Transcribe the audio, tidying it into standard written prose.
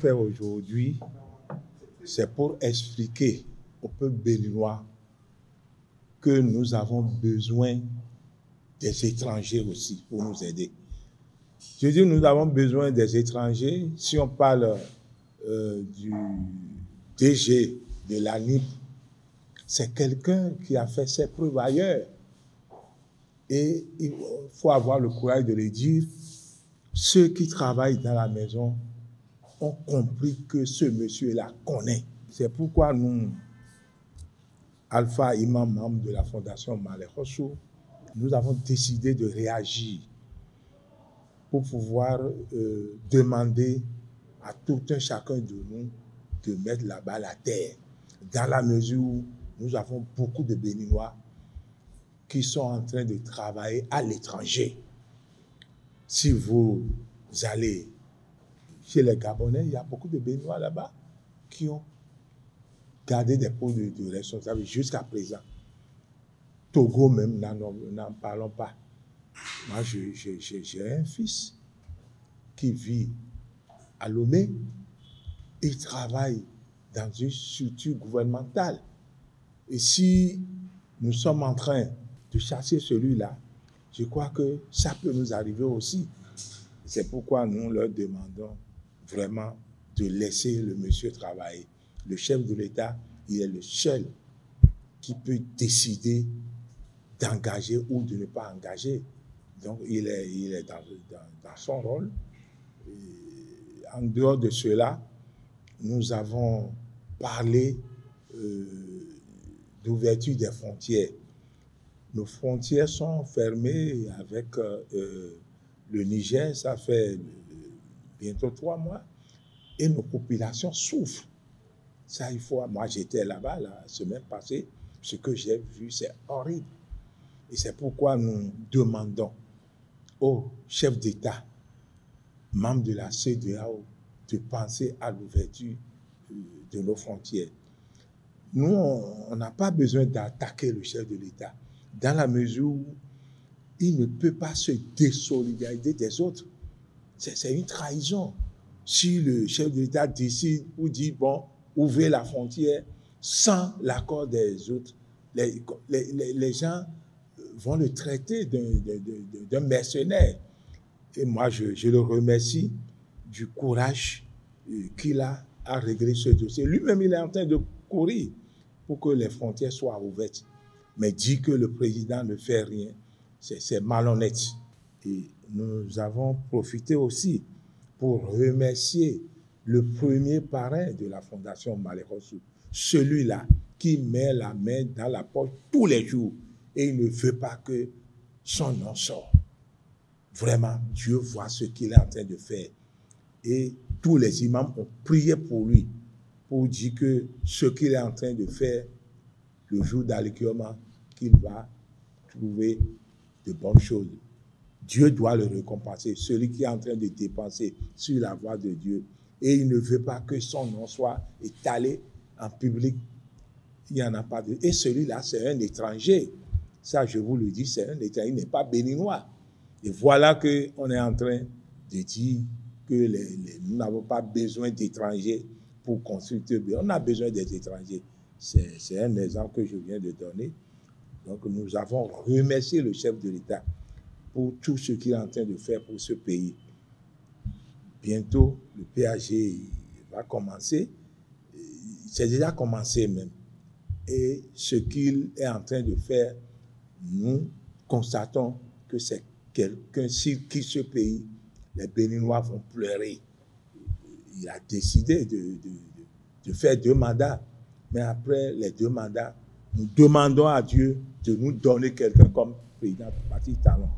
fait aujourd'hui, c'est pour expliquer au peuple béninois que nous avons besoin des étrangers aussi pour nous aider. Je dis nous avons besoin des étrangers. Si on parle du DG de l'ANIP, c'est quelqu'un qui a fait ses preuves ailleurs. Et il faut avoir le courage de le dire. Ceux qui travaillent dans la maison ont compris que ce monsieur-là connaît. C'est pourquoi nous, Alpha Imam, membre de la Fondation Malek Hosso, nous avons décidé de réagir pour pouvoir demander à tout un chacun de nous de mettre la balle à terre, dans la mesure où nous avons beaucoup de Béninois qui sont en train de travailler à l'étranger. Si vous allez chez les Gabonais, il y a beaucoup de Béninois là-bas qui ont gardé des postes de responsabilité jusqu'à présent. Togo même, n'en parlons pas. Moi, j'ai un fils qui vit à Lomé. Il travaille dans une structure gouvernementale. Et si nous sommes en train de chasser celui-là, je crois que ça peut nous arriver aussi. C'est pourquoi nous leur demandons vraiment de laisser le monsieur travailler. Le chef de l'État, il est le seul qui peut décider d'engager ou de ne pas engager. Donc, il est dans son rôle. Et en dehors de cela, nous avons parlé d'ouverture des frontières. Nos frontières sont fermées avec le Niger, ça fait bientôt 3 mois, et nos populations souffrent. Ça, il faut. Moi, j'étais là-bas la semaine passée. Ce que j'ai vu, c'est horrible. Et c'est pourquoi nous demandons aux chefs d'État, membres de la CEDEAO, de penser à l'ouverture de nos frontières. Nous, on n'a pas besoin d'attaquer le chef de l'État, dans la mesure où il ne peut pas se désolidariser des autres. C'est une trahison. Si le chef de l'État décide ou dit, bon, ouvrez la frontière sans l'accord des autres, les gens vont le traiter d'un mercenaire. Et moi, je le remercie du courage qu'il a à régler ce dossier. Lui-même, il est en train de courir pour que les frontières soient ouvertes. Mais dit que le président ne fait rien, c'est malhonnête. Et nous avons profité aussi pour remercier le premier parrain de la Fondation Malek Hosso, celui-là qui met la main dans la poche tous les jours et il ne veut pas que son nom sorte. Vraiment, Dieu voit ce qu'il est en train de faire. Et tous les imams ont prié pour lui, pour dire que ce qu'il est en train de faire, le jour d'Al-Qiyamah, qu'il va trouver de bonnes choses. Dieu doit le récompenser, celui qui est en train de dépenser sur la voie de Dieu. Et il ne veut pas que son nom soit étalé en public. Il n'y en a pas de... Et celui-là, c'est un étranger. Ça, je vous le dis, c'est un étranger, il n'est pas béninois. Et voilà qu'on est en train de dire que nous n'avons pas besoin d'étrangers pour construire. On a besoin des étrangers. C'est un exemple que je viens de donner. Donc, nous avons remercié le chef de l'État pour tout ce qu'il est en train de faire pour ce pays. Bientôt, le PAG va commencer. C'est déjà commencé même. Et ce qu'il est en train de faire, nous constatons que c'est quelqu'un qui ce pays, les Béninois vont pleurer. Il a décidé de faire 2 mandats. Mais après les 2 mandats, nous demandons à Dieu de nous donner quelqu'un comme président du parti Talon.